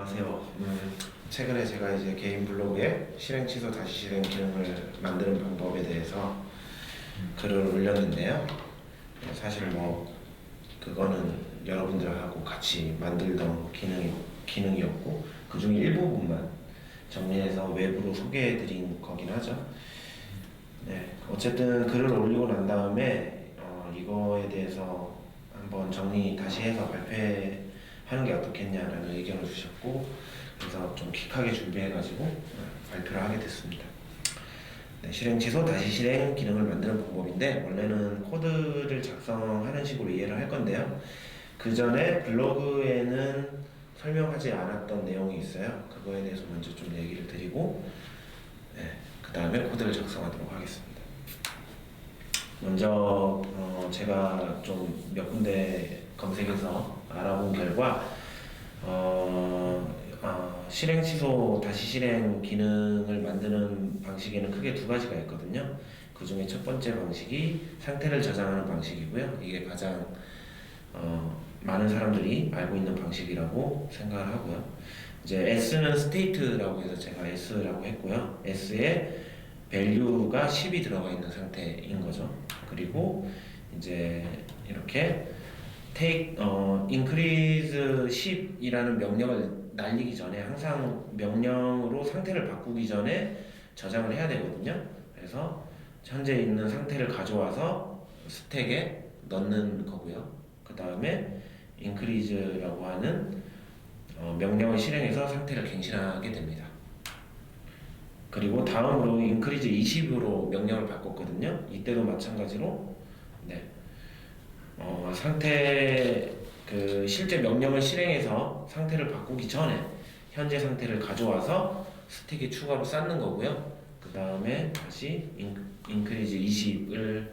안녕하세요. 최근에 제가 이제 개인 블로그에 실행 취소 다시 실행 기능을 만드는 방법에 대해서 글을 올렸는데요. 사실 그거는 여러분들하고 같이 만들던 기능이었고 그 중에 일부분만 정리해서 외부로 소개해드린 거긴 하죠. 네, 어쨌든 글을 올리고 난 다음에 이거에 대해서 한번 정리 다시 해서 발표하는 게 어떻겠냐라는 의견을 주셨고, 그래서 좀 킥하게 준비해가지고 발표를 하게 됐습니다. 네, 실행 취소 다시 실행 기능을 만드는 방법인데, 원래는 코드를 작성하는 식으로 이해를 할 건데요. 그 전에 블로그에는 설명하지 않았던 내용이 있어요. 그거에 대해서 먼저 좀 얘기를 드리고, 네, 그 다음에 코드를 작성하도록 하겠습니다. 먼저 제가 좀 몇 군데 검색해서 알아본 결과 실행 취소 다시 실행 기능을 만드는 방식에는 크게 두 가지가 있거든요. 그 중에 첫 번째 방식이 상태를 저장하는 방식이고요. 이게 가장 많은 사람들이 알고 있는 방식이라고 생각을 하고요. 이제 S는 state라고 해서 제가 S라고 했고요. S에 value가 10이 들어가 있는 상태인 거죠. 그리고 이제 이렇게 take increase 10이라는 명령을 날리기 전에 항상 명령으로 상태를 바꾸기 전에 저장을 해야 되거든요. 그래서 현재 있는 상태를 가져와서 스택에 넣는 거고요. 그 다음에 increase라고 하는 명령을 실행해서 상태를 갱신하게 됩니다. 그리고 다음으로 increase 20으로 명령을 바꿨거든요. 이때도 마찬가지로 실제 명령을 실행해서 상태를 바꾸기 전에 현재 상태를 가져와서 스택에 추가로 쌓는 거고요. 그 다음에 다시 increase 20을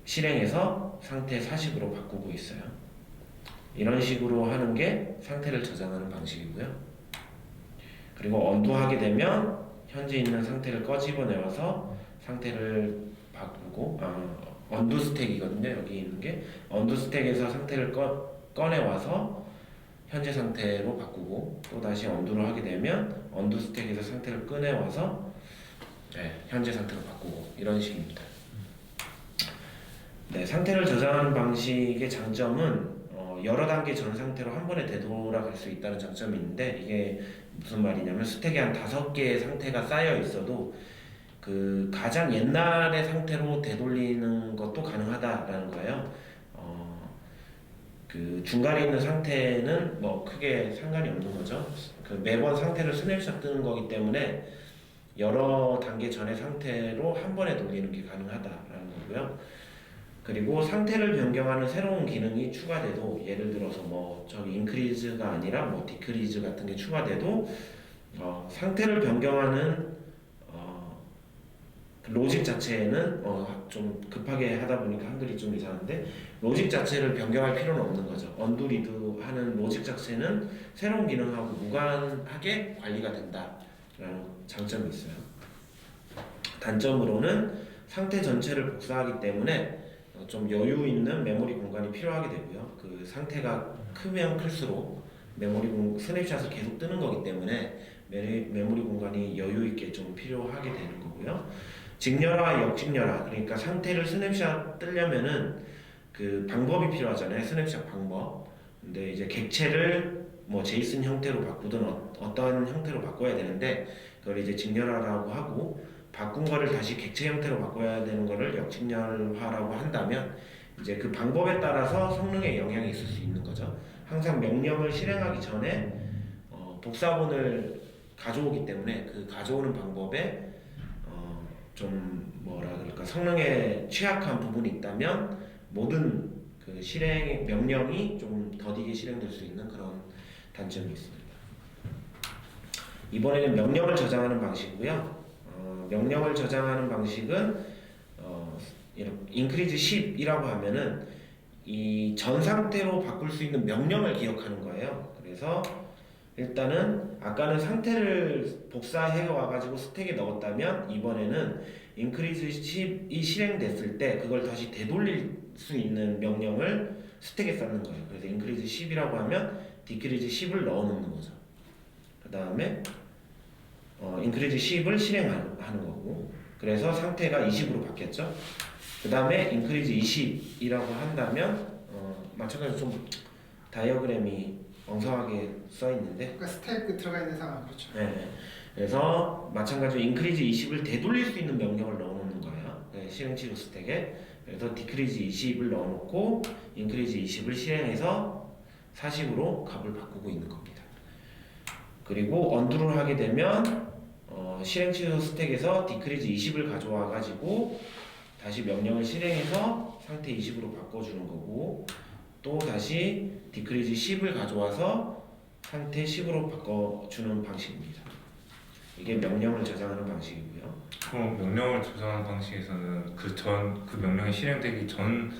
실행해서 상태 40으로 바꾸고 있어요. 이런 식으로 하는 게 상태를 저장하는 방식이고요. 그리고 undo 하게 되면 현재 있는 상태를 꺼집어내와서 상태를 바꾸고 undo 스택이거든요. 여기 있는 게 undo 스택에서 상태를 꺼내와서 현재 상태로 바꾸고, 또 다시 undo를 하게 되면 undo 스택에서 상태를 꺼내와서 현재 상태로 바꾸고, 이런 식입니다. 네, 상태를 저장하는 방식의 장점은 여러 단계 전 상태로 한 번에 되돌아갈 수 있다는 장점이 있는데, 이게 무슨 말이냐면 스택에 한 5개의 상태가 쌓여 있어도 그 가장 옛날의 상태로 되돌리는 것도 가능하다라는 거예요. 그 중간에 있는 상태는 크게 상관이 없는 거죠. 그 매번 상태를 스냅샷 뜨는 거기 때문에 여러 단계 전의 상태로 한 번에 돌리는 게 가능하다라는 거고요. 그리고 상태를 변경하는 새로운 기능이 추가돼도, 예를 들어서 저기 increase가 아니라 decrease 같은 게 추가돼도 상태를 변경하는 로직 자체에는 좀 급하게 하다 보니까 한글이 좀 이상한데, 로직 자체를 변경할 필요는 없는 거죠. undo read 하는 로직 자체는 새로운 기능하고 무관하게 관리가 된다라는 장점이 있어요. 단점으로는 상태 전체를 복사하기 때문에 좀 여유 있는 메모리 공간이 필요하게 되고요. 그 상태가 크면 클수록 스냅샷을 계속 뜨는 거기 때문에 메모리 공간이 여유 있게 좀 필요하게 되는 거고요. 직렬화, 역직렬화, 그러니까 상태를 스냅샷 뜨려면은 그 방법이 필요하잖아요. 스냅샷 방법. 근데 이제 객체를 제이슨 형태로 바꾸든 어떤 형태로 바꿔야 되는데, 그걸 이제 직렬화라고 하고, 바꾼 거를 다시 객체 형태로 바꿔야 되는 거를 역직렬화라고 한다면, 이제 그 방법에 따라서 성능에 영향이 있을 수 있는 거죠. 항상 명령을 실행하기 전에 복사본을 가져오기 때문에 그 가져오는 방법에 좀 성능에 취약한 부분이 있다면 모든 그 명령이 좀 더디게 실행될 수 있는 그런 단점이 있습니다. 이번에는 명령을 저장하는 방식이고요. 명령을 저장하는 방식은 increase 10이라고 하면은 이 전 상태로 바꿀 수 있는 명령을 기억하는 거예요. 그래서 일단은 아까는 상태를 복사해 와가지고 스택에 넣었다면, 이번에는 increase 10이 실행됐을 때 그걸 다시 되돌릴 수 있는 명령을 스택에 쌓는 거예요. 그래서 increase 10이라고 하면 decrease 10을 넣어 놓는 거죠. 그 다음에 increase 10을 실행하는 거고, 그래서 상태가 20으로 바뀌었죠. 그 다음에 increase 20이라고 한다면 마찬가지로 좀 다이어그램이 엉성하게 써 있는데, 그러니까 스택 들어가 있는 상황 그렇죠. 네. 그래서 마찬가지로 increase 20을 되돌릴 수 있는 명령을 넣어놓는 거예요. 네, 실행치료 스택에. 그래서 decrease 20을 넣어놓고 increase 20을 실행해서 40으로 값을 바꾸고 있는 겁니다. 그리고 undo를 하게 되면 실행치료 스택에서 decrease 20을 가져와 가지고 다시 명령을 실행해서 상태 20으로 바꿔주는 거고, 또 다시 decrease 10을 가져와서 상태 10으로 바꿔주는 방식입니다. 이게 명령을 저장하는 방식이고요. 그럼 명령을 조정하는 방식에서는 그 명령이 실행되기 전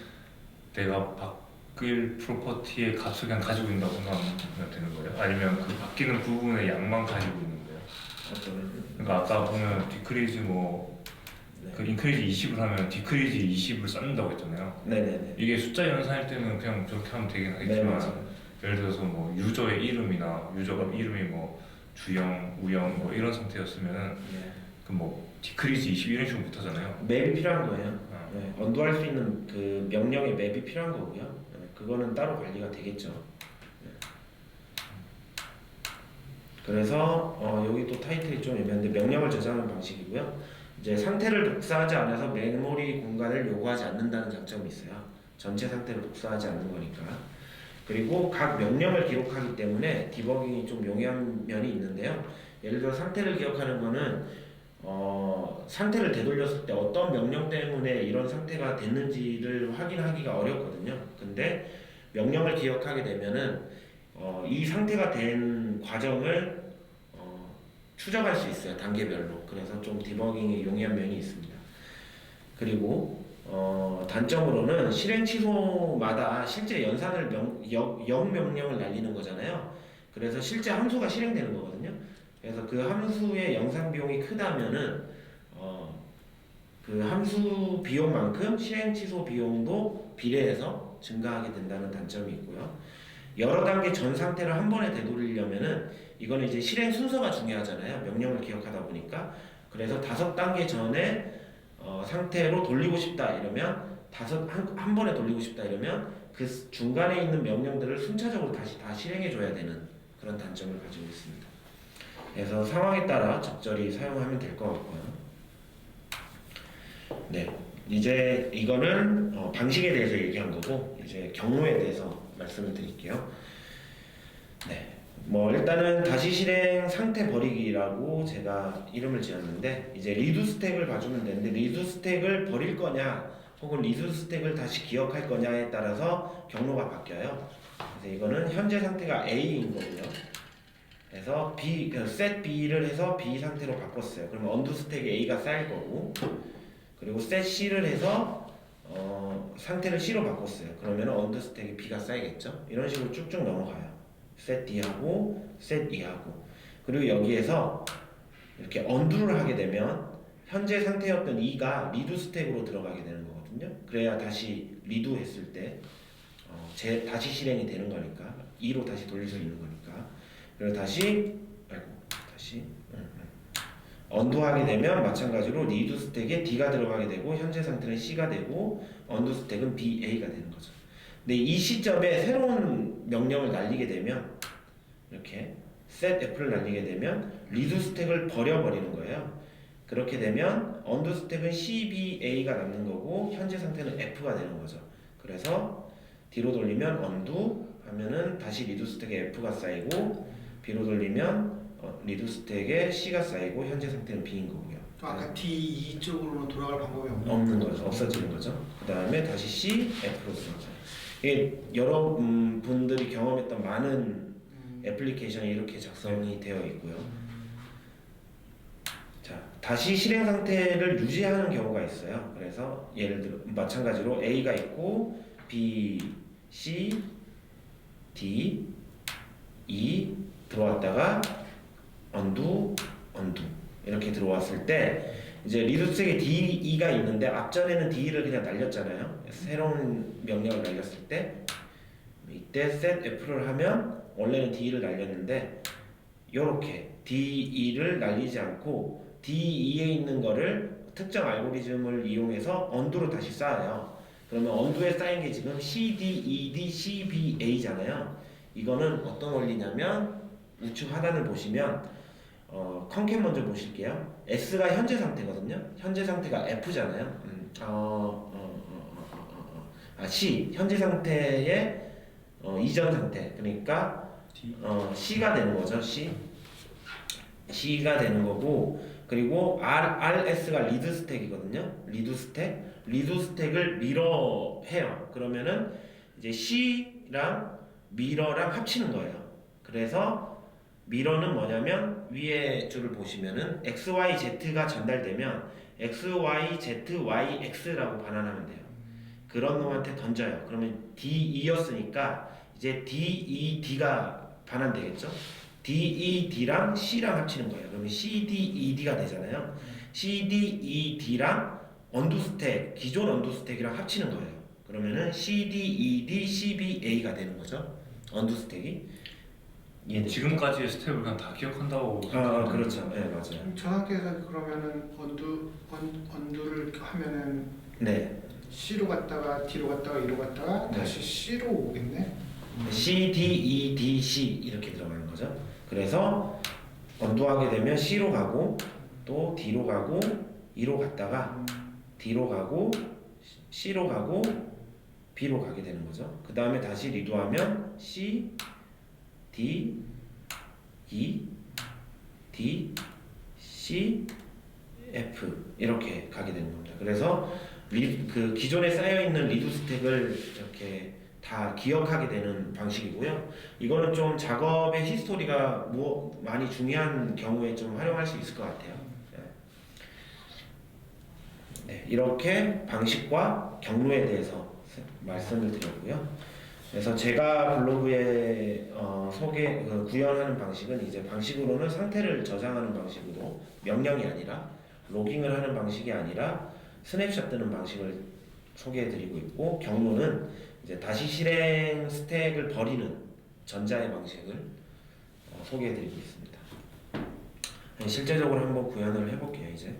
내가 바뀔 프로퍼티의 값을 그냥 가지고 있다고 생각하면 되는 거예요? 아니면 그 바뀌는 부분의 양만 가지고 있는 거예요? 그러니까 아까 보면 디크리즈 그 인크리즈 20을 하면 디크리즈 20을 쌓는다고 했잖아요. 네네네. 이게 숫자 연산할 때는 그냥 저렇게 하면 되긴 하겠지만, 예를 들어서 뭐 유저의 이름이나 유저가 이름이 주영, 우영 이런 상태였으면은 그 디크리즈 20 이런 식으로 못 하잖아요. 맵이 필요한 거예요. 네, 언도할 수 있는 그 명령의 맵이 필요한 거고요. 네, 그거는 따로 관리가 되겠죠. 네. 그래서 여기 또 타이틀이 좀 애매한데, 명령을 저장하는 방식이고요. 이제 상태를 복사하지 않아서 메모리 공간을 요구하지 않는다는 장점이 있어요. 전체 상태를 복사하지 않는 거니까. 그리고 각 명령을 기록하기 때문에 디버깅이 좀 용이한 면이 있는데요. 예를 들어 상태를 기억하는 거는 상태를 되돌렸을 때 어떤 명령 때문에 이런 상태가 됐는지를 확인하기가 어렵거든요. 근데 명령을 기억하게 되면은 이 상태가 된 과정을 추적할 수 있어요. 단계별로. 그래서 좀 디버깅이 용이한 면이 있습니다. 그리고 단점으로는 실행 취소마다 실제 연산을 영 명령을 날리는 거잖아요. 그래서 실제 함수가 실행되는 거거든요. 그래서 그 함수의 영상 비용이 크다면은 그 함수 비용만큼 실행 취소 비용도 비례해서 증가하게 된다는 단점이 있고요. 여러 단계 전 상태를 한 번에 되돌리려면은 이거는 이제 실행 순서가 중요하잖아요. 명령을 기억하다 보니까. 그래서 5단계 전에 상태로 돌리고 싶다 이러면 한 번에 돌리고 싶다 이러면 그 중간에 있는 명령들을 순차적으로 다시 다 실행해 줘야 되는 그런 단점을 가지고 있습니다. 그래서 상황에 따라 적절히 사용하면 될 것 같고요. 네, 이제 이거는 방식에 대해서 얘기한 거고, 이제 경로에 대해서 말씀을 드릴게요. 네, 일단은 다시 실행 상태 버리기라고 제가 이름을 지었는데, 이제 리두 스택을 봐주면 되는데, 리두 스택을 버릴 거냐 혹은 리두 스택을 다시 기억할 거냐에 따라서 경로가 바뀌어요. 그래서 이거는 현재 상태가 A인 거고요. 그래서 set B를 해서 B 상태로 바꿨어요. 그러면 언두 스택에 A가 쌓일 거고, 그리고 set C를 해서 상태를 C로 바꿨어요. 그러면 언두 스택에 B가 쌓이겠죠. 이런 식으로 쭉쭉 넘어가요. set D하고 set E하고. 그리고 여기에서 이렇게 언두를 하게 되면 현재 상태였던 E가 리두 스택으로 들어가게 되는 거거든요. 그래야 다시 리두 했을 때 다시 실행이 되는 거니까, E로 다시 돌릴 수 있는 거니까. 그리고 다시 언두하게 되면 마찬가지로 리두 스택에 D가 들어가게 되고 현재 상태는 C가 되고 언두 스택은 BA가 되는 거죠. 근데 이 시점에 새로운 명령을 날리게 되면, 이렇게 set F를 날리게 되면 리두 스택을 버려버리는 거예요. 그렇게 되면 언두 스택은 CBA가 남는 거고 현재 상태는 F가 되는 거죠. 그래서 D로 돌리면 언두 하면은 다시 리두 스택에 F가 쌓이고, B로 돌리면 리두 스택에 C가 쌓이고 현재 상태는 B인 거고요. 아까 D2 쪽으로 돌아갈 방법이 없는 거죠. 없어지는 거죠. 그 다음에 다시 C, F로 들어가요. 이게 여러 분들이 경험했던 많은 애플리케이션이 이렇게 작성이 되어 있고요. 자, 다시 실행 상태를 유지하는 경우가 있어요. 그래서 예를 들어 마찬가지로 A가 있고 B, C, D, E 들어왔다가 언두 이렇게 들어왔을 때 이제 리두 스택에 D가 있는데 앞전에는 D를 그냥 날렸잖아요. 새로운 명령을 날렸을 때 이때 set F를 하면 원래는 D를 날렸는데 이렇게 DE를 날리지 않고 DE에 있는 거를 특정 알고리즘을 이용해서 언두로 다시 쌓아요. 그러면 언두에 쌓인 게 지금 CDED CBA잖아요. 이거는 어떤 원리냐면 우측 하단을 보시면 컨캡 먼저 보실게요. S가 현재 상태거든요. 현재 상태가 F잖아요. C 현재 상태의 이전 상태, 그러니까 C가 되는 거죠. C가 되는 거고, 그리고 RS가 리드 스택이거든요. 리드 스택을 미러 해요. 그러면은 이제 C랑 미러랑 합치는 거예요. 그래서 미러는 뭐냐면 위에 줄을 보시면은 XYZ가 전달되면 XYZYX라고 반환하면 돼요. 그런 놈한테 던져요. 그러면 DE였으니까 이제 DED가 반환되겠죠. DED랑 C랑 합치는 거예요. 그러면 CDED가 되잖아요. CDED랑 언두스택, 기존 언두스택이랑 합치는 거예요. 그러면은 CDED CBA가 되는 거죠. 언두스택이. 지금까지의 스텝을 그냥 다 기억한다고 생각하면 그렇죠. 네, 맞아요. 저 상태에서 그러면은 언두를 하면은 네. C로 갔다가 D로 갔다가 E로 갔다가 네. 다시 C로 오겠네. C, D, E, D, C 이렇게 들어가는 거죠. 그래서 언두하게 되면 C로 가고 또 D로 가고 E로 갔다가 D로 가고 C로 가고 B로 가게 되는 거죠. 그 다음에 다시 리도하면 C, D, E, D, C, F 이렇게 가게 되는 겁니다. 그래서 그 기존에 쌓여 있는 리드 스택을 이렇게 다 기억하게 되는 방식이고요. 이거는 좀 작업의 히스토리가 많이 중요한 경우에 좀 활용할 수 있을 것 같아요. 네, 이렇게 방식과 경로에 대해서 말씀을 드렸고요. 그래서 제가 블로그에 구현하는 방식은 이제 방식으로는 상태를 저장하는 방식으로, 명령이 아니라 로깅을 하는 방식이 아니라 스냅샷 뜨는 방식을 소개해드리고 있고, 경로는 이제 다시 실행 스택을 버리는 전자의 방식을 소개해드리고 있습니다. 실제적으로 한번 구현을 해볼게요. 이제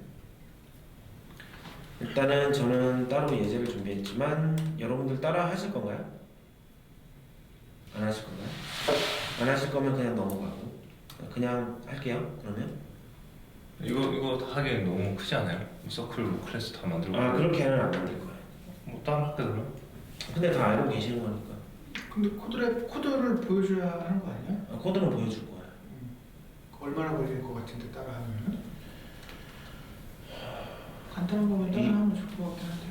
일단은 저는 따로 예제를 준비했지만 여러분들 따라 하실 건가요? 안 하실 건가요? 안 하실 거면 그냥 넘어가고 그냥 할게요. 그러면 이거 하기엔 너무 크지 않아요? 서클 클래스 다 만들고 그렇게는 안 만들 거예요. 뭐 따라 할게 그러면? 근데 다 알고 계시는 거니까. 근데 코드를 보여줘야 하는 거 아니야? 코드는 보여줄 거예요. 얼마나 걸릴 것 같은데 따라하면은? 간단한 거면 따라하면 좋을 것 같긴 한데.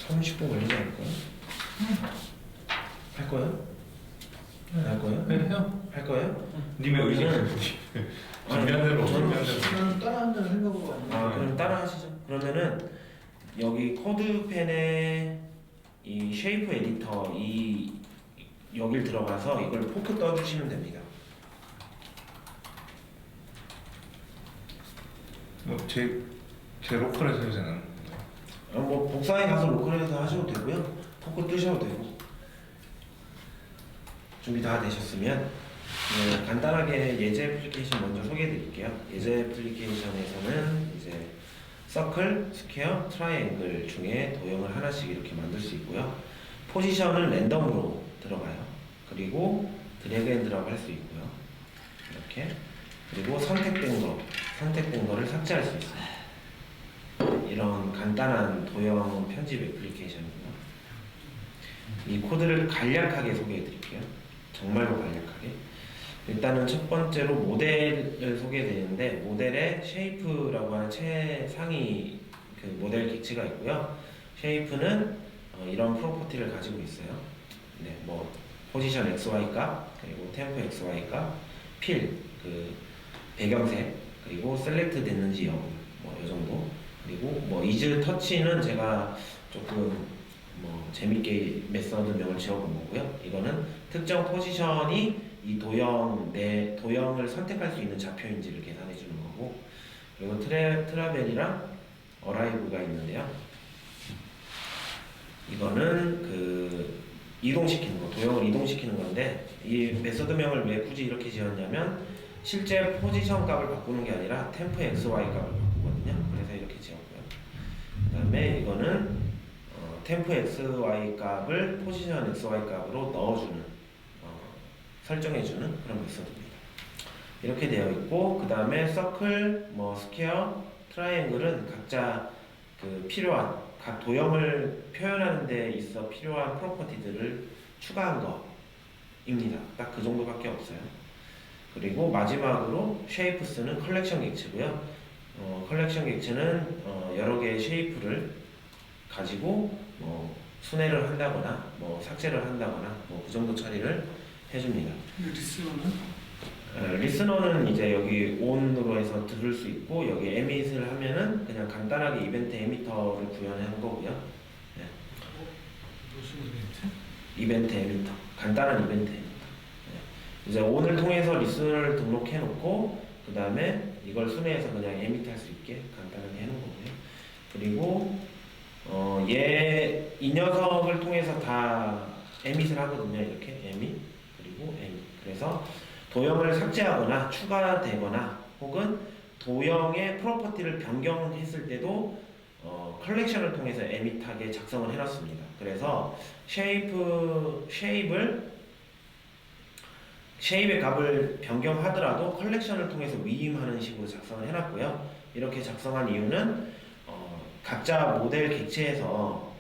30분 걸리지 않을까요? 할 거예요? 할 거예요? 네 해요. 할 거예요? 님의 의지 준비한 대로 준비한 대로. 나는 따라한다는 생각으로 안 그럼 따라 하시죠. 그러면은 여기 코드펜에 이 쉐이프 에디터 여길 들어가서 이걸 포크 떠주시면 됩니다. 제 로컬에서 해도 되나요? 뭐 복사해 가서 로컬에서 하셔도 되고요. 포크 뜨셔도 되고. 준비 다 되셨으면 간단하게 예제 애플리케이션 먼저 소개해 드릴게요. 예제 애플리케이션에서는 이제 서클, 스퀘어, 트라이앵글 중에 도형을 하나씩 이렇게 만들 수 있고요. 포지션은 랜덤으로 들어가요. 그리고 드래그 앤 드랍 할 수 있고요. 이렇게. 그리고 선택된 거를 삭제할 수 있어요. 이런 간단한 도형 편집 애플리케이션이고요. 이 코드를 간략하게 소개해 드릴게요. 정말로 간략하게. 일단은 첫 번째로 모델을 소개해드리는데, 모델에 쉐이프라고 하는 최상위 그 모델 객체가 있고요. 쉐이프는 이런 프로퍼티를 가지고 있어요. 네, 뭐 포지션 XY 값, 그리고 템포 XY 값, 필, 그 배경색, 그리고 셀렉트 됐는지 여부, 뭐 이 정도. 그리고 뭐 이즈 터치는 제가 조금 뭐 재밌게 메서드명을 지어본 거고요. 이거는 특정 포지션이 이 도형을 선택할 수 있는 좌표인지를 계산해 주는 거고, 그리고 트라벨이랑 어라이브가 있는데요. 이거는 그 이동시키는 거, 도형을 이동시키는 건데, 이 메서드명을 왜 굳이 이렇게 지었냐면 실제 포지션 값을 바꾸는 게 아니라 템프 XY 값을 바꾸거든요. 그래서 이렇게 지었고요. 그 다음에 이거는 템프 XY 값을 포지션 XY 값으로 넣어주는 설정해주는 그런 메서드입니다. 이렇게 되어 있고, 그 다음에 서클, 뭐 스퀘어, 트라이앵글은 각자 그 필요한 각 도형을 표현하는 데 있어 필요한 프로퍼티들을 추가한 거입니다. 딱 그 정도밖에 없어요. 그리고 마지막으로 쉐이프스는 컬렉션 객체고요. 컬렉션 객체는 여러 개의 쉐이프를 가지고 순회를 한다거나 삭제를 한다거나 그 정도 처리를 해줍니다. 리스너는? 리스너는 이제 여기 on으로 해서 들을 수 있고, 여기 emit을 하면은 그냥 간단하게 이벤트 에미터를 구현한 거고요. 네. 무슨 이벤트? 이벤트 에미터, 간단한 이벤트 에미터. 네. 이제 on을 통해서 리스너를 등록해 놓고, 그 다음에 이걸 순회해서 그냥 에미트 할 수 있게 간단하게 해놓은 거고요. 그리고 이 녀석을 통해서 다 emit을 하거든요. 이렇게 emit 그리고 emit. 그래서 도형을 삭제하거나 추가되거나 혹은 도형의 프로퍼티를 변경했을 때도 컬렉션을 통해서 에밋하게 작성을 해놨습니다. 그래서 쉐입의 값을 변경하더라도 컬렉션을 통해서 위임하는 식으로 작성을 해놨고요. 이렇게 작성한 이유는 각자 모델 객체에서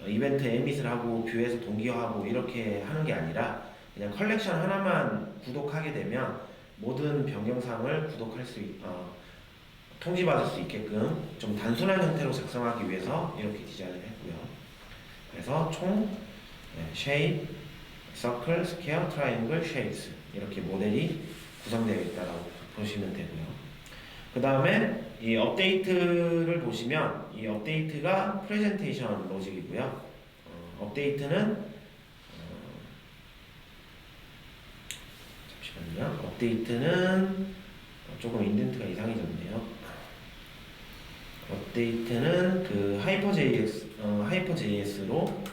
이벤트 에밋을 하고 뷰에서 동기화하고 이렇게 하는 게 아니라 그냥 컬렉션 하나만 구독하게 되면 모든 변경사항을 통지받을 수 있게끔 좀 단순한 형태로 작성하기 위해서 이렇게 디자인을 했고요. 그래서 총 쉐입, 서클, 스퀘어, 트라이앵글, 쉐입스 이렇게 모델이 구성되어 있다고 보시면 되고요. 그 다음에 이 업데이트를 보시면 이 업데이트가 프레젠테이션 로직이고요. 업데이트는 조금 인덴트가 이상해졌네요. 업데이트는 그 하이퍼.js로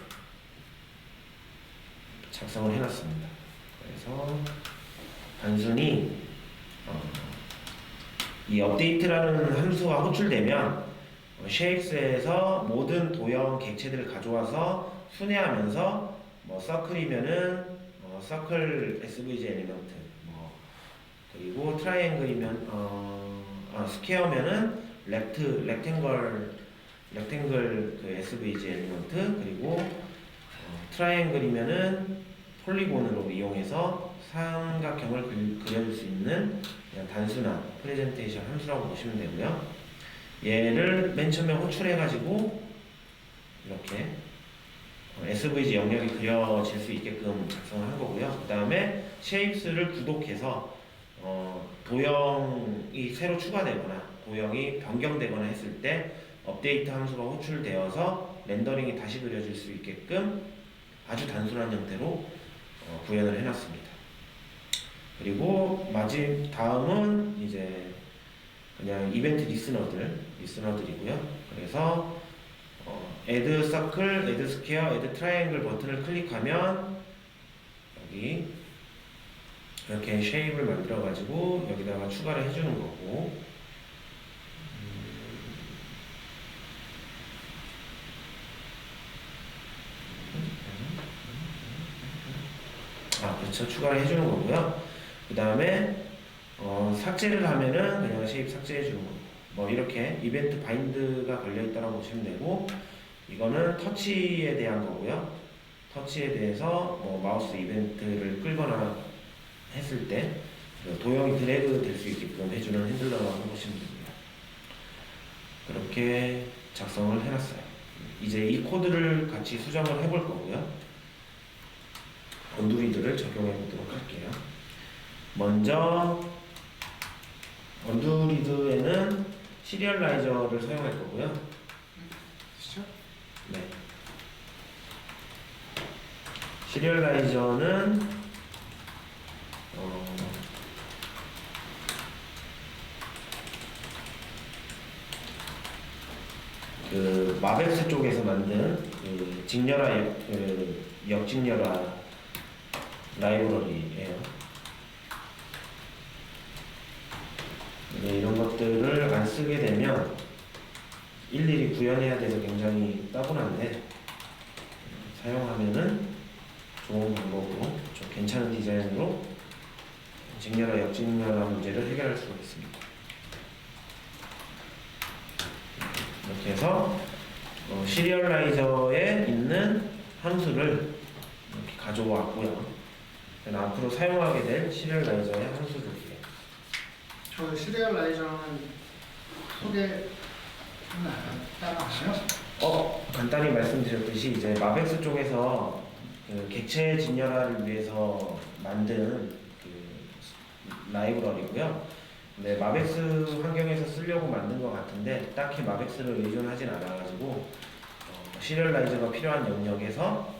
작성을 해놨습니다. 그래서 단순히 이 업데이트라는 함수가 호출되면 쉐입스에서 모든 도형 객체들을 가져와서 순회하면서 서클이면은 서클 SVG 엘리먼트, 그리고 트라이앵글이면 스퀘어면은 렉탱글 그 SVG 엘리먼트, 그리고 트라이앵글이면은 폴리곤으로 이용해서 삼각형을 그려줄 수 있는 그냥 단순한 프레젠테이션 함수라고 보시면 되고요. 얘를 맨 처음에 호출해가지고 이렇게 SVG 영역이 그려질 수 있게끔 작성을 한 거고요. 그 다음에 쉐입스를 구독해서 도형이 새로 추가되거나 도형이 변경되거나 했을 때 업데이트 함수가 호출되어서 렌더링이 다시 그려질 수 있게끔 아주 단순한 형태로 구현을 해놨습니다. 그리고 다음은 이제 그냥 이벤트 리스너들이고요. 그래서 add circle, add square, add triangle 버튼을 클릭하면 여기 이렇게 쉐입을 만들어 가지고 여기다가 추가를 해주는 거고, 그렇죠, 추가를 해주는 거고요. 그 다음에 삭제를 하면은 그냥 쉐입 삭제해 주는 거고, 이렇게 이벤트 바인드가 걸려 있다고 보시면 되고, 이거는 터치에 대한 거고요. 터치에 대해서 마우스 이벤트를 끌거나 했을 때 도형이 드래그 될 수 있게끔 해주는 핸들러라고 보시면 됩니다. 그렇게 작성을 해놨어요. 이제 이 코드를 같이 수정을 해볼 거고요. 언두리드를 적용해 보도록 할게요. 먼저 언두리드에는 시리얼라이저를 사용할 거고요. 시죠? 네. 시리얼라이저는 그 마벡스 쪽에서 만든 그 역직렬화 라이브러리예요. 쓰게 되면 일일이 구현해야 돼서 굉장히 따분한데 사용하면은 좋은 방법으로 좀 괜찮은 디자인으로 직렬화, 역직렬화 문제를 해결할 수가 있습니다. 이렇게 해서 시리얼라이저에 있는 함수를 이렇게 가져왔고요. 앞으로 사용하게 될 시리얼라이저의 함수들이에요. 저 시리얼라이저는 소개 따라하나요? 간단히 말씀드렸듯이 이제 마벡스 쪽에서 그 객체 진열화를 위해서 만든 그 라이브러리고요. 네, 마벡스 환경에서 쓰려고 만든 것 같은데 딱히 마벡스를 의존하진 않아가지고 시리얼라이저가 필요한 영역에서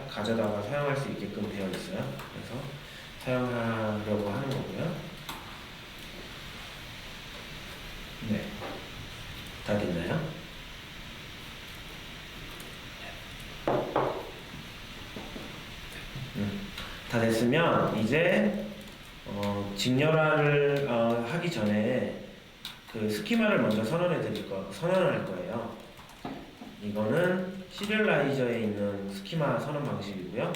가져다가 사용할 수 있게끔 되어 있어요. 그래서 사용하려고 하는 거고요. 네, 다 됐나요? 다 됐으면 이제 직렬화를 하기 전에 그 스키마를 먼저 선언할 거예요. 이거는 시리얼라이저에 있는 스키마 선언 방식이고요.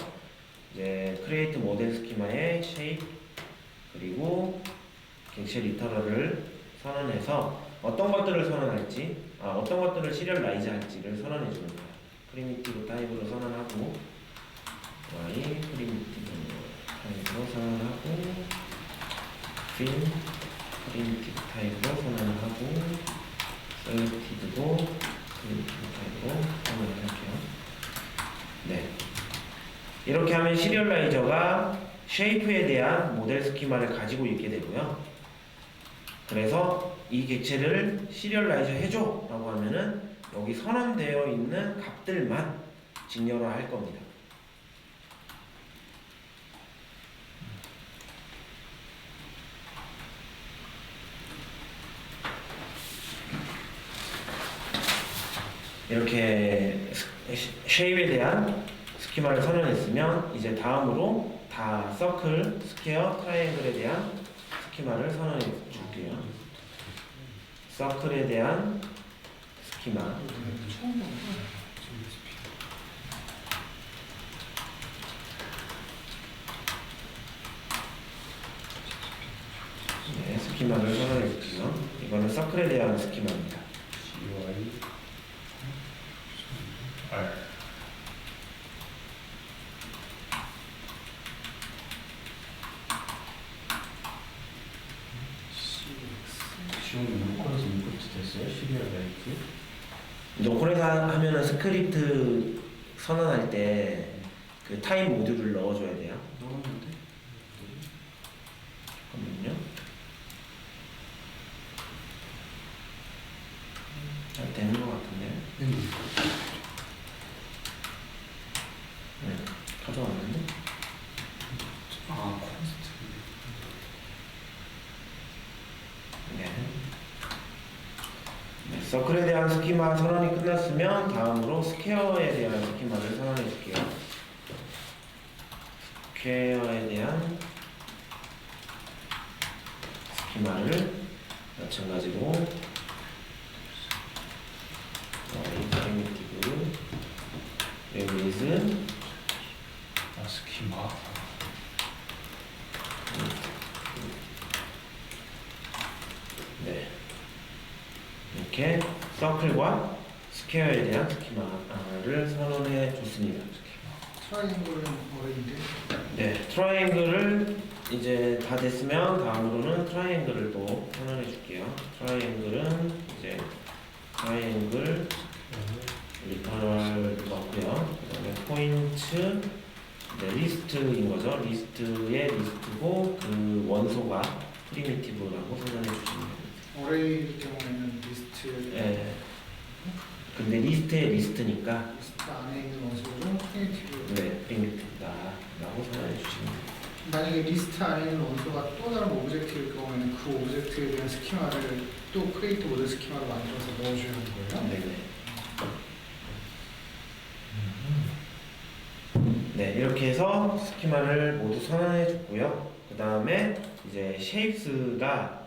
이제 크리에이트 모델 스키마의 쉐입 그리고 객체 리터럴을 선언해서 어떤 것들을 선언할지, 어떤 것들을 시리얼라이즈 할지를 선언해 주는 거예요. 프리미티브 타입으로 선언하고 y 프리미티브 타입으로 선언하고 fin 프리미티브 타입으로 선언하고 셀렉티드도 프리미티브 타입으로 선언을 할게요. 네, 이렇게 하면 시리얼라이저가 쉐이프에 대한 모델 스키마를 가지고 있게 되고요. 그래서 이 객체를 시리얼라이저 해줘 라고 하면은 여기 선언되어 있는 값들만 직렬화 할 겁니다. 이렇게 쉐입에 대한 스키마를 선언했으면 이제 다음으로 다 서클, 스퀘어, 트라이앵글에 대한 스키마를 선언해 줄게요. 서클에 대한 스키마. 네, 스키마를 선언해 줄게요. 이거는 서클에 대한 스키마입니다. 지금 로컬에서 인풋 됐어요? 시리얼라이즈? 로컬에서 하면은 스크립트 선언할 때 그 타입 모듈을 넣어줘야 돼요. 넣었는데? 잠깐만요. 잘 되는 것 같은데. 네, 가져왔는데. 콘스트. 네. 네, 서클에 대한 스키마 선언이 끝났으면 다음으로 스퀘어에 대한 스키마를 선언해 줄게요. 스퀘어에 대한 스키마를 마찬가지로 프리미티브 with 스키마. 네, 이렇게 서클과 스퀘어에 대한 스키마를 선언해 줬습니다. 트라이앵글은 어레인데 네, 트라이앵글을 이제 다 됐으면 다음으로는 트라이앵글을 또 선언해 줄게요. 트라이앵글은 이제 트라이앵글 리터럴 넣고요. 그 다음에 포인트 네, 리스트인 거죠. 리스트의 리스트고 그 원소가 프리미티브라고 선언해 주시면 됩니다. 어레이일 경우에는 리스트 네. 근데 리스트의 리스트니까 리스트 안에 있는 원소를 프리미티브. 네, 프리미티브다라고 선언해 주시면 됩니다. 만약에 리스트 안에 있는 원소가 또 다른 오브젝트일 경우에는 그 오브젝트에 대한 스키마를 또 크리에이트 모델 스키마로 만들어서 넣어주는 거예요? 네네. 네, 이렇게 해서 스키마를 모두 선언해 줬고요. 그 다음에 이제 쉐입스가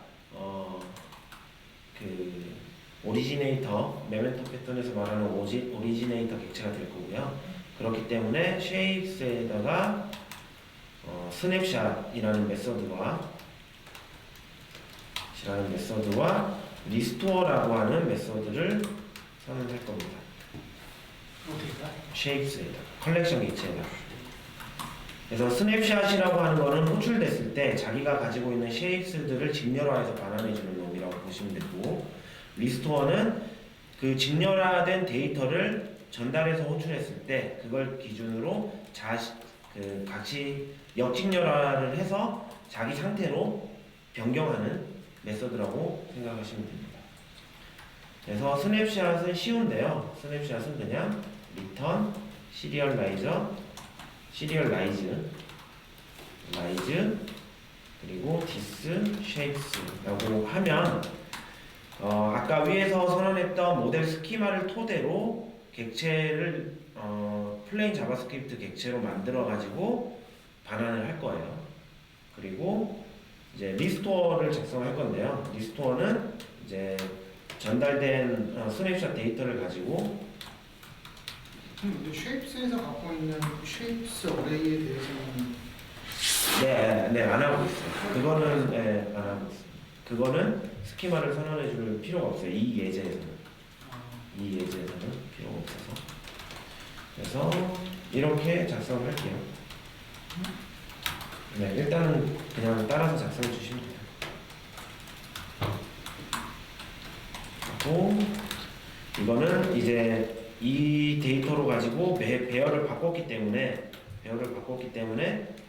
그 오리지네이터 메멘토 패턴에서 말하는 오리지네이터 객체가 될 거고요. 그렇기 때문에 쉐입스에다가 스냅샷이라는 메서드와 리스토어라고 하는 메서드를 선언할 겁니다. 어디가? 쉐입스에다 컬렉션 객체에다. 그래서 스냅샷이라고 하는 거는 호출됐을 때 자기가 가지고 있는 쉐입스들을 직렬화해서 반환해주는 놈이라고 보시면 되고, 리스토어는 그 직렬화된 데이터를 전달해서 호출했을 때 그걸 기준으로 같이 역직렬화를 해서 자기 상태로 변경하는 메서드라고 생각하시면 됩니다. 그래서 스냅샷은 쉬운데요. 스냅샷은 그냥 return 시리얼라이즈 그리고 this shapes라고 하면 아까 위에서 선언했던 모델 스키마를 토대로 객체를 플레인 자바스크립트 객체로 만들어 가지고 반환을 할 거예요. 그리고 이제 리스토어를 작성할 건데요. 리스토어는 이제 전달된 스냅샷 데이터를 가지고 근데 쉐입스에서 갖고 있는 쉐입스 어레이에 대해서는 안 하고 있어요. 그거는 안 하고 있어요. 그거는 스키마를 선언해 줄 필요가 없어요. 이 예제에서는 필요가 없어서. 그래서 이렇게 작성을 할게요. 네, 일단은 그냥 따라서 작성해 주시면 돼요. 그리고 이거는 이제 이 데이터로 가지고 배열을 바꿨기 때문에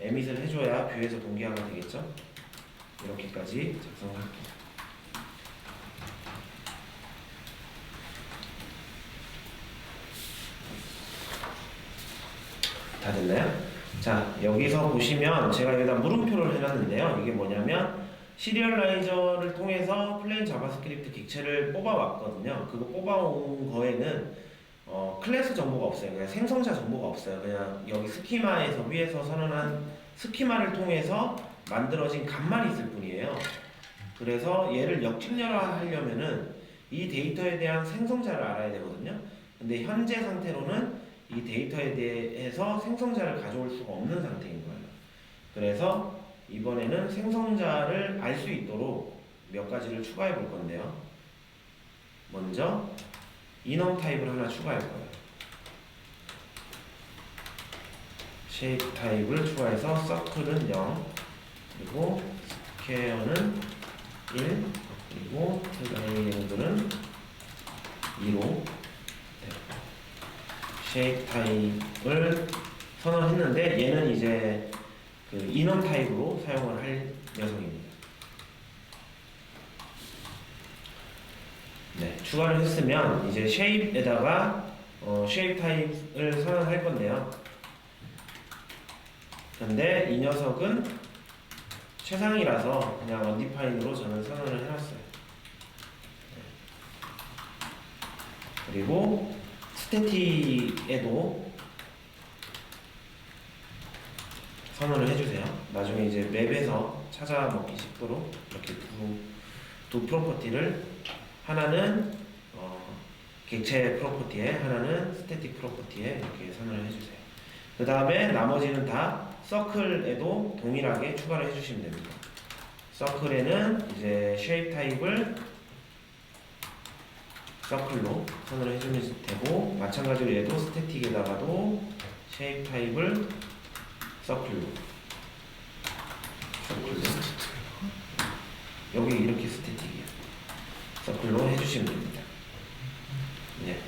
에밋을 해줘야 뷰에서 동기화가 되겠죠. 이렇게까지 작성할게요. 다 됐나요? 자, 여기서 보시면 제가 여기다 물음표를 해놨는데요. 이게 뭐냐면 시리얼라이저를 통해서 플레인 자바스크립트 객체를 뽑아왔거든요. 그거 뽑아온 거에는 클래스 정보가 없어요. 그냥 생성자 정보가 없어요. 그냥 여기 스키마에서 위에서 선언한 스키마를 통해서 만들어진 값만 있을 뿐이에요. 그래서 얘를 역직렬화하려면은 이 데이터에 대한 생성자를 알아야 되거든요. 근데 현재 상태로는 이 데이터에 대해서 생성자를 가져올 수가 없는 상태인 거예요. 그래서 이번에는 생성자를 알 수 있도록 몇 가지를 추가해 볼 건데요. 먼저 이넘 타입을 하나 추가할 거예요. 쉐입 타입을 추가해서 서클은 0, 그리고 스퀘어는 1, 그리고 트라이앵글은 2로 쉐입 타입을 선언했는데 얘는 이제 그 이넘 타입으로 사용을 할 녀석입니다. 네, 추가를 했으면 이제 쉐입에다가 쉐입 타입을 선언할 건데요. 근데 이 녀석은 최상이라서 그냥 undefined로 저는 선언을 해놨어요. 네. 그리고 스태틱에도 선언을 해주세요. 나중에 이제 맵에서 찾아먹기 쉽도록 이렇게 두 프로퍼티를 하나는 객체 프로퍼티에 하나는 스태틱 프로퍼티에 이렇게 선언을 해주세요. 그 다음에 나머지는 다 서클에도 동일하게 추가를 해주시면 됩니다. 서클에는 이제 쉐입 타입을 서클로 선언을 해주면 되고, 마찬가지로 얘도 스태틱에다가도 쉐입 타입을 서클로 여기 이렇게 스태틱이에요. 서클로 해주시면 됩니다. 네,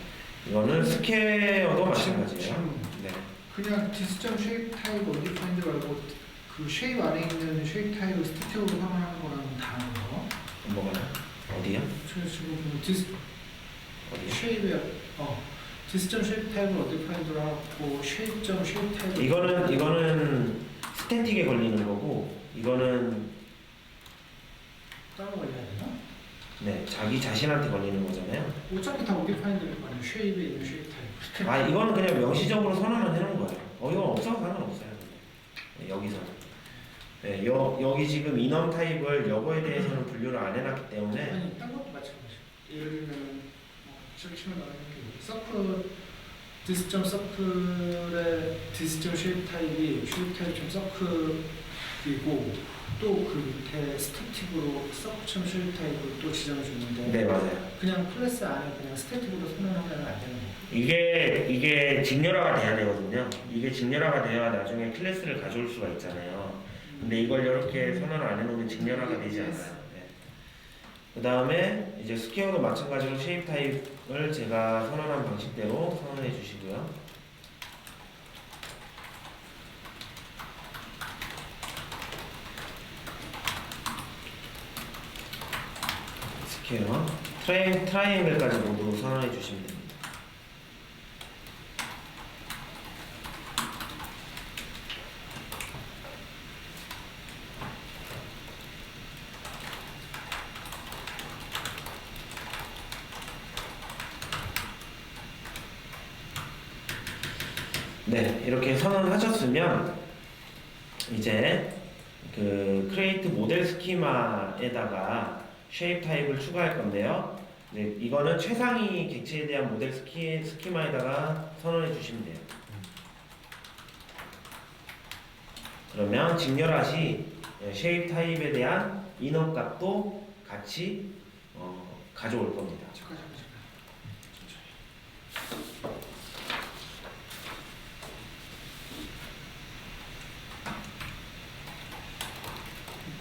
이거는 스퀘어도 마찬가지예요. 네. 그냥 디스점 쉐입 타입 언디파인드 말고 그 쉐입 안에 있는 쉐입 타입을 스태틱으로 선언하는 거랑 다른 거? 뭐가요? 어디요? 저 지금 어디요? 쉐입에 디스점 쉐입 타입을 언디파인드로 하고 쉐입점 쉐입 타입을 이거는 스태틱에 걸리는 거고, 이거는 따로 걸려야 되나? 네, 자기 자신한테 걸리는 거잖아요. 어차피 다 언디파인드를 말이야. 쉐입에 있는 쉐입 타입. 아, 이거는 그냥 명시적으로 선언만 해놓은 거예요. 이건 없어도 상관없어요. 네, 여기서 네, 여기 지금 인원 타입을 여거에 대해서는 분류를 안 해놨기 때문에 아니 딴 것도 마찬가지. 예를 들면 치면 나가는 게 서클 디스점 서클의 디스점 쉐입 타입이 쉐입 타입 서클이고 또 그 밑에 스태틱으로 서클 쉐입 타입을 또 지정해 주는데 네 맞아요. 그냥 클래스 안에 그냥 스태틱으로 선언하면 안 되는 거예요. 이게 직렬화가 돼야 되거든요. 이게 직렬화가 돼야 나중에 클래스를 가져올 수가 있잖아요. 근데 이걸 이렇게 선언을 안 해놓으면 직렬화가 되지 않아요. 네. 그 다음에 이제 스퀘어도 마찬가지로 쉐입 타입을 제가 선언한 방식대로 선언해 주시고요. 스퀘어, 트라이앵글까지 모두 선언해 주시면 됩니다. 네, 이렇게 선언하셨으면 이제 그 크리에이트 모델 스키마에다가 쉐입 타입을 추가할 건데요. 네, 이거는 최상위 객체에 대한 모델 스키마에다가 선언해 주시면 돼요. 그러면 직렬화 시 쉐입 타입에 대한 인원 값도 같이 가져올 겁니다. 잠깐.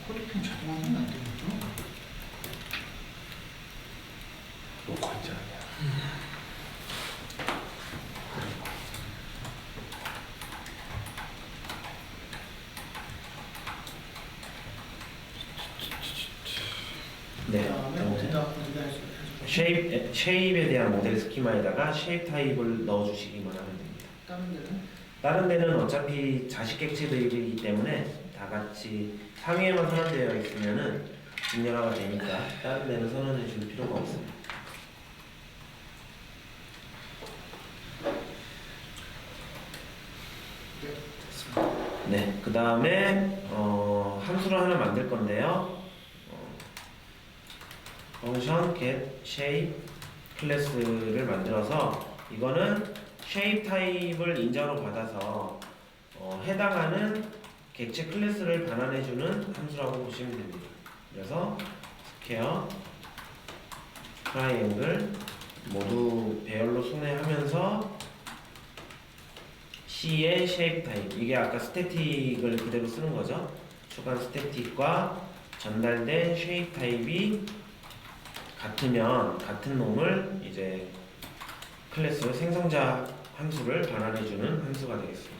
코딩 자동화는 안 되겠죠? 녹화지 않냐? 네. 그다음에 어디다 해줘? 쉐입에 대한 모델 스키마에다가 쉐입 타입을 넣어주시기만 하면 됩니다. 다른 데는 다른 데는 어차피 자식 객체들이기 때문에 다 같이 상위에만 선언되어 있으면은 직렬화가 되니까 다른 데는 선언해 줄 필요가 없습니다. 네 됐습니다. 네, 그 다음에 함수를 하나 만들 건데요. function get shape 클래스를 만들어서 이거는 shape 타입을 인자로 받아서 해당하는 객체 클래스를 반환해주는 함수라고 보시면 됩니다. 그래서 스퀘어, 트라이앵글 모두 배열로 순회하면서 C의 shape 타입, 이게 아까 스태틱을 그대로 쓰는 거죠. 추가한 스태틱과 전달된 shape 타입이 같으면 같은 놈을 이제 클래스 생성자 함수를 반환해주는 함수가 되겠습니다.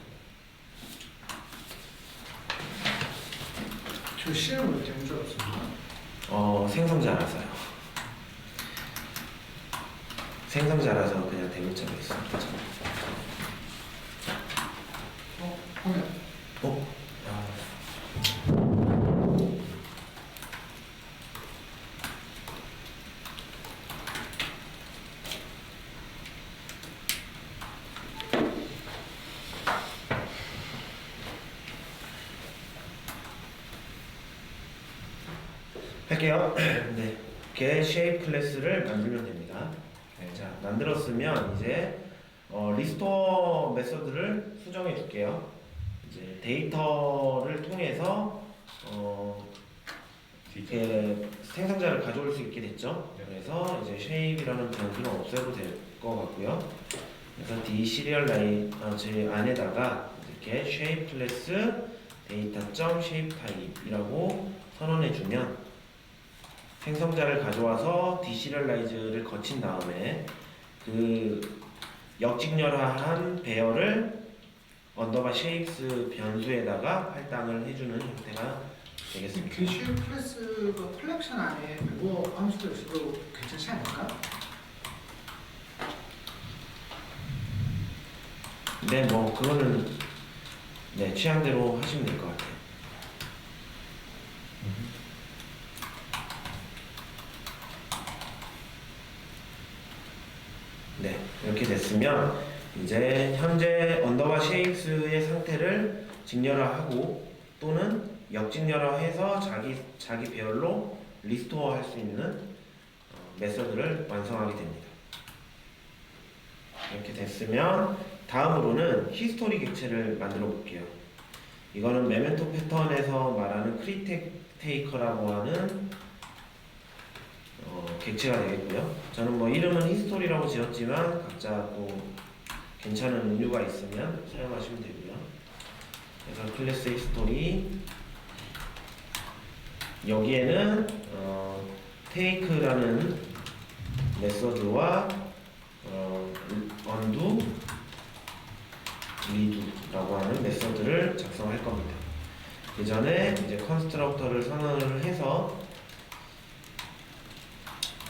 저 시험 왜 때문인 줄 알았습니다. 생성자라서요. 생성자라서 그냥 대문자가 있습니다. 화면 할게요. 네, get shape 클래스를 만들면 됩니다. 네, 자, 만들었으면 이제 리스토어 메서드를 수정해 줄게요. 이제 데이터를 통해서 이렇게 생성자를 가져올 수 있게 됐죠. 그래서 이제 shape이라는 변수는 없애도 될 것 같고요. 그래서 d serialize 안에다가 이렇게 shape 클래스 data.shape 타입이라고 선언해 주면 생성자를 가져와서 디시리얼라이즈를 거친 다음에 그 역직렬화한 배열을 언더바 쉐입스 변수에다가 할당을 해주는 형태가 되겠습니다. 그 쉐입 클래스가 컬렉션 안에 멤버 함수도 있어도 괜찮지 않을까? 네, 뭐 그거는 네 취향대로 하시면 될 것 같아요. 네, 이렇게 됐으면 이제 현재 언더바 쉐입스의 상태를 직렬화하고 또는 역직렬화해서 자기 배열로 리스토어 할 수 있는 메서드를 완성하게 됩니다. 이렇게 됐으면 다음으로는 히스토리 객체를 만들어 볼게요. 이거는 메멘토 패턴에서 말하는 크리테이커라고 하는 객체가 되겠고요. 저는 뭐 이름은 히스토리라고 지었지만 각자 또 괜찮은 은유가 있으면 사용하시면 되고요. 그래서 클래스 히스토리, 여기에는 take라는 메서드와 undo, redo라고 하는 메서드를 작성할 겁니다. 그 전에 이제 컨스트럭터를 선언을 해서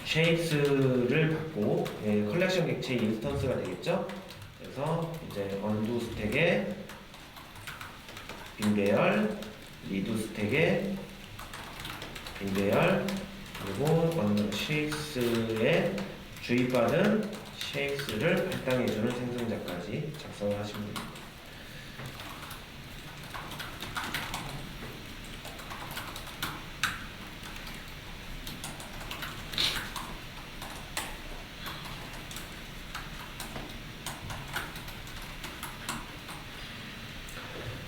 shapes를 받고 컬렉션 객체 인스턴스가 되겠죠. 그래서 이제 undo 스택에 빈 배열, redo 스택에 빈 배열, 그리고 shapes에 주입받은 shapes를 할당해주는 생성자까지 작성을 하시면 됩니다.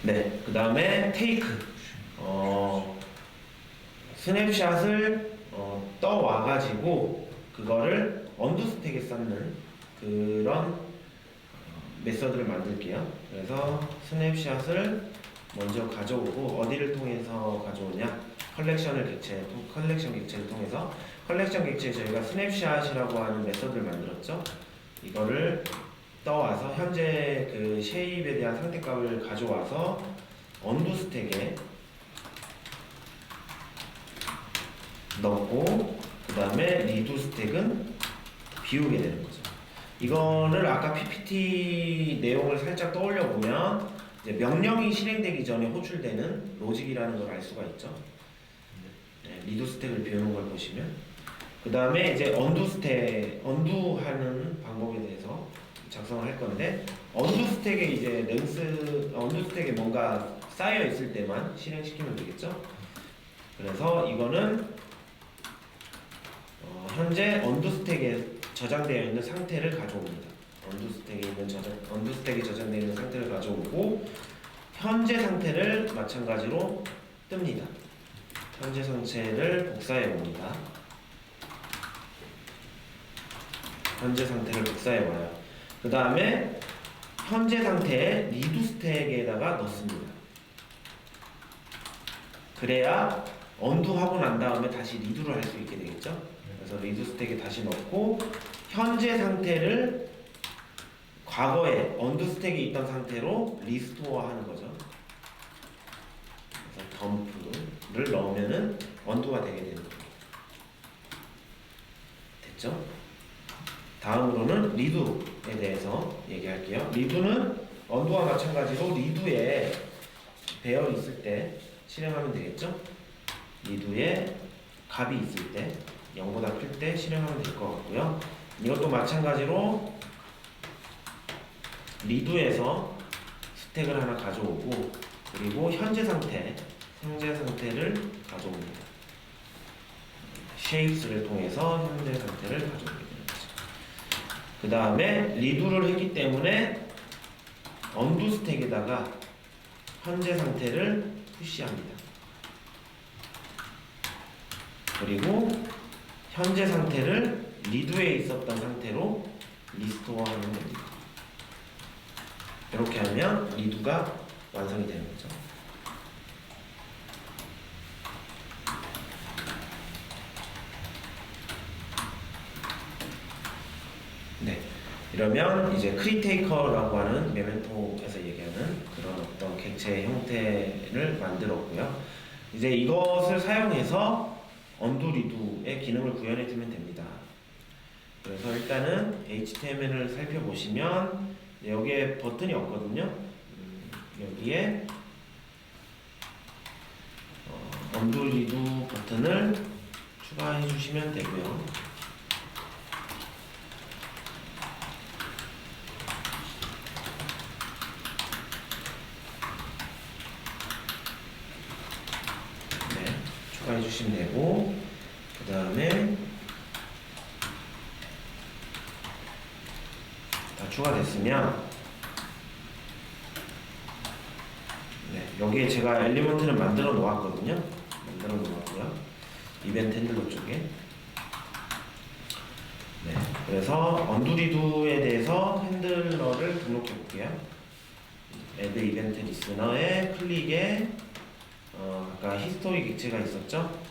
네, 그 다음에 take. 스냅샷을 떠와가지고 그거를 언두 스택에 쌓는 그런 메서드를 만들게요. 그래서 스냅샷을 먼저 가져오고 어디를 통해서 가져오냐? 컬렉션 객체를 통해서. 컬렉션 객체에 저희가 스냅샷이라고 하는 메서드를 만들었죠. 이거를 떠와서 현재 그 쉐입에 대한 상태값을 가져와서 언두 스택에 넣고 그 다음에 리두 스택은 비우게 되는 거죠. 이거를 아까 PPT 내용을 살짝 떠올려 보면 이제 명령이 실행되기 전에 호출되는 로직이라는 걸 알 수가 있죠. 네, 리두 스택을 비우는 걸 보시면 그 다음에 이제 언두하는 방법에 대해서 작성을 할 건데 언두 스택에 이제 언두 스택에 뭔가 쌓여 있을 때만 실행시키면 되겠죠. 그래서 이거는 현재 언두 스택에 저장되어 있는 상태를 가져옵니다. 언두 스택에 저장되어 있는 상태를 가져오고 현재 상태를 마찬가지로 뜹니다. 현재 상태를 복사해 옵니다. 현재 상태를 복사해 와요. 그 다음에 현재 상태에 리두 스택에다가 넣습니다. 그래야 언두하고 난 다음에 다시 리두를 할 수 있게 되겠죠. 그래서 리두 스택에 다시 넣고 현재 상태를 과거에 언두 스택에 있던 상태로 리스토어 하는 거죠. 그래서 덤프를 넣으면은 언두가 되게 되는 거예요. 됐죠? 다음으로는 리두에 대해서 얘기할게요. 리두는 언두와 마찬가지로 리두에 배열이 있을 때 실행하면 되겠죠? 리두에 값이 있을 때 0보다 클 때 실행하면 될 것 같고요. 이것도 마찬가지로 리두에서 스택을 하나 가져오고 그리고 현재 상태를 가져옵니다. shapes를 통해서 현재 상태를 가져오게 되는 거죠. 그 다음에 리두를 했기 때문에 언두 스택에다가 현재 상태를 푸시합니다. 그리고 현재 상태를 리두에 있었던 상태로 리스토어 하면 됩니다. 이렇게 하면 리두가 완성이 되는 거죠. 네, 이러면 이제 크리테이커라고 하는 메멘토에서 얘기하는 그런 어떤 객체의 형태를 만들었고요. 이제 이것을 사용해서 언두 리두의 기능을 구현해 주면 됩니다. 그래서 일단은 HTML을 살펴보시면 여기에 버튼이 없거든요. 여기에 언두 리두 버튼을 추가해 주시면 되고요. 추가됐으면 네, 여기에 제가 엘리먼트를 만들어 놓았거든요. 만들어 놓았고요. 이벤트 핸들러 쪽에. 네, 그래서 언두리두에 대해서 핸들러를 등록해 볼게요. 애드 이벤트 리스너의 클릭에 아까 히스토리 객체가 있었죠?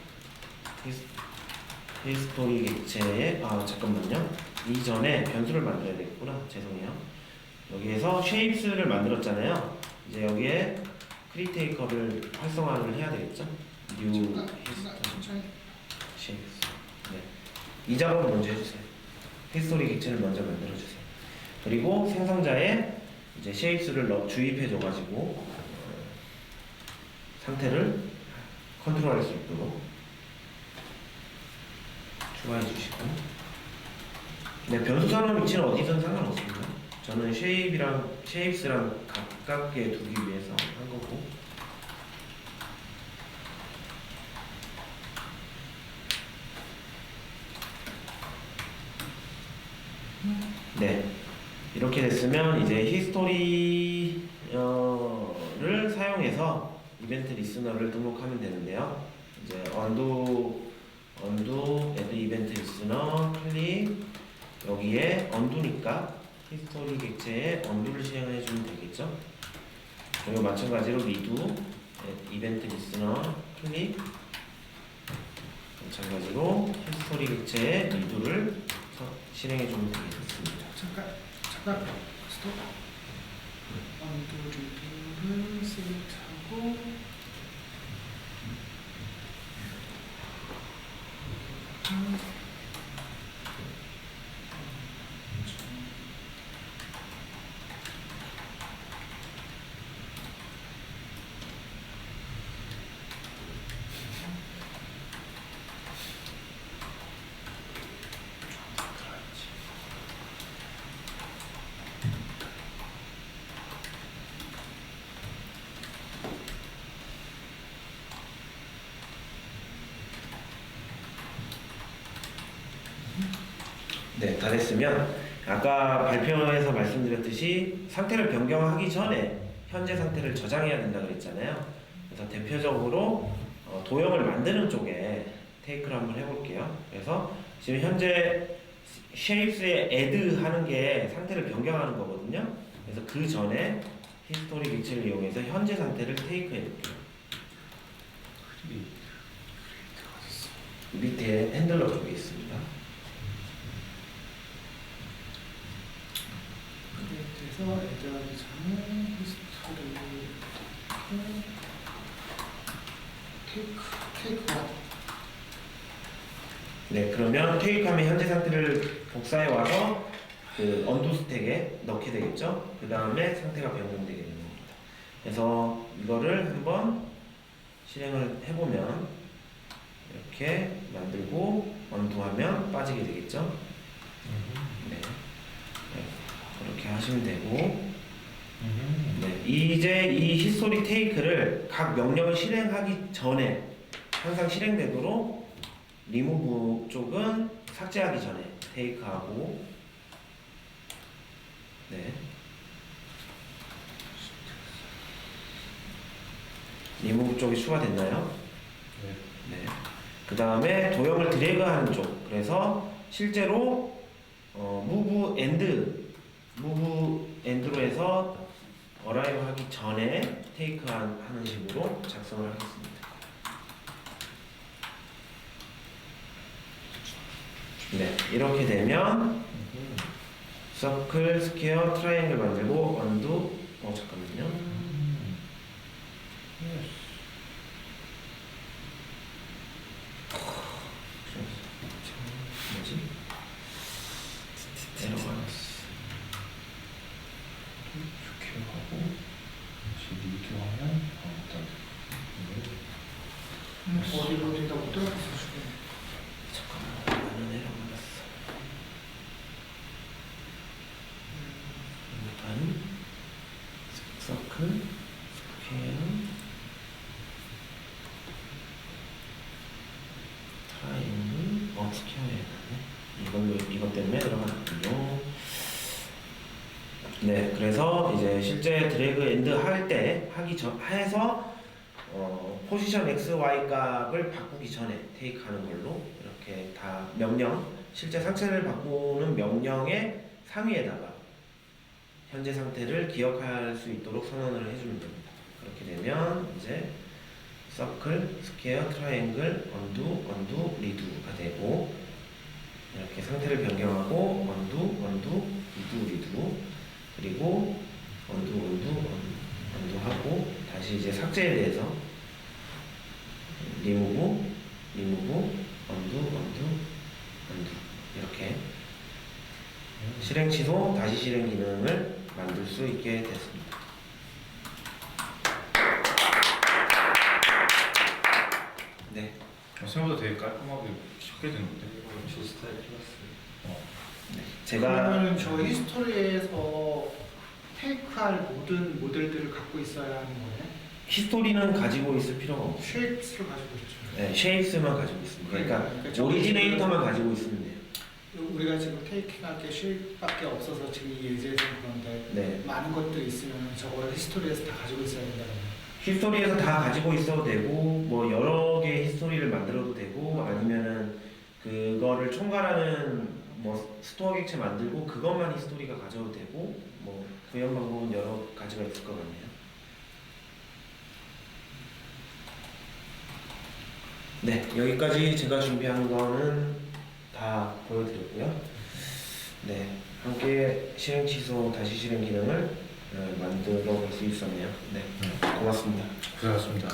히스토리 객체에 잠깐만요. 이전에 변수를 만들어야 되겠구나. 죄송해요. 여기에서 쉐입스를 만들었잖아요. 이제 여기에 크리테이커를 활성화를 해야 되겠죠? 뉴 천천히. 쉐입스. 네. 이 작업을 먼저 해주세요. 히스토리 객체를 먼저 만들어주세요. 그리고 생성자에 이제 쉐입스를 주입해줘가지고 상태를 컨트롤할 수 있도록 추가해주시고. 네, 변수 선언 위치는 어디든 상관없습니다. 저는 쉐입스랑 가깝게 두기 위해서 한 거고. 네, 이렇게 됐으면 이제 히스토리를 사용해서 이벤트 리스너를 등록하면 되는데요. 이제 언두 애드 이벤트 리스너 클릭, 여기에 언두니까 히스토리 객체에 언두를 실행해 주면 되겠죠. 그리고 마찬가지로 리두 이벤트 리스너 클릭, 마찬가지로 히스토리 객체에 리두를 실행해 주면 되겠습니다. 잠깐 스톱. 언두리두를 셀렉트하고 네, 다 됐으면 아까 발표에서 말씀드렸듯이 상태를 변경하기 전에 현재 상태를 저장해야 된다 그랬잖아요. 그래서 대표적으로 도형을 만드는 쪽에 테이크를 한번 해볼게요. 그래서 지금 현재 쉐입스에 add 하는 게 상태를 변경하는 거거든요. 그래서 그 전에 히스토리 객체를 이용해서 현재 상태를 테이크 해볼게요. 밑에 핸들러 쪽에 있습니다. 그래서 애들하기 전에 히스토리를 테이크 원. 네, 그러면 테이크하면 현재 상태를 복사해 와서 그 언두 스택에 넣게 되겠죠. 그 다음에 상태가 변경되게 되는 겁니다. 그래서 이거를 한번 실행을 해보면 이렇게 만들고 언두하면 빠지게 되겠죠. 네, 그렇게 하시면 되고. 네, 이제 이 히스토리 테이크를 각 명령을 실행하기 전에 항상 실행되도록 리무브 쪽은 삭제하기 전에 테이크하고, 네, 리무브 쪽이 추가됐나요? 네. 그 다음에 도형을 드래그하는 쪽, 그래서 실제로 무브 엔드로 해서 어라이브 하기 전에 테이크 하는 식으로 작성을 하겠습니다. 네, 이렇게 되면 서클, 스퀘어, 트라이앵글 만들고 언두. 잠깐만요. 뭐지? 에러가 났어. 이렇게 하고 다시 리뷰하면 일단 어디다 못 들어갔어 지금. 잠깐만, 나는 에러가 났어. 일단 서클, 스퀘어, 트라이앵글, 스퀘어에 있네. 이것 때문에 에러가 났군요. 네, 그래서 이제 실제 드래그 앤드 할 때 하기 전 해서 포지션 x, y 값을 바꾸기 전에 테이크하는 걸로 이렇게 다 명령 실제 상태를 바꾸는 명령의 상위에다가 현재 상태를 기억할 수 있도록 선언을 해주면 됩니다. 그렇게 되면 이제 서클, 스퀘어, 트라이앵글, 언두, 리두가 되고 이렇게 상태를 변경하고 언두, 리두 그리고 언두 하고 다시 이제 삭제에 대해서 리무브, 언두 이렇게 실행 취소, 다시 실행 기능을 만들 수 있게 됐습니다. 네, 생각보다 되게 깔끔하게 쉽게 되는데. 주 스타일 클래스. 제가 그러면은 저 히스토리에서 테이크할 모든 모델들을 갖고 있어야 하는 거예요? 히스토리는 가지고 있을 필요가 없어요. 쉐입스를 가지고 있죠. 네, 쉐입스만 가지고 있습니다. 그러니까 오리지네이터만 가지고 있으면 돼요. 우리가 지금 테이킹할 게 쉐입밖에 없어서 지금 이 예제에서는 그런데 네, 많은 것들이 있으면 저거를 히스토리에서 다 가지고 있어야 된다는 거예요. 히스토리에서 다 가지고 있어도 되고 뭐 여러 개의 히스토리를 만들어도 되고 아니면은 그거를 총괄하는 뭐 스토어 객체 만들고 그것만 히스토리가 가져도 되고 뭐 구현 방법은 여러 가지가 있을 것 같네요. 네, 여기까지 제가 준비한 거는 다 보여드렸고요. 네, 함께 실행 취소 다시 실행 기능을 만들어 볼 수 있었네요. 네, 고맙습니다. 고생하셨습니다.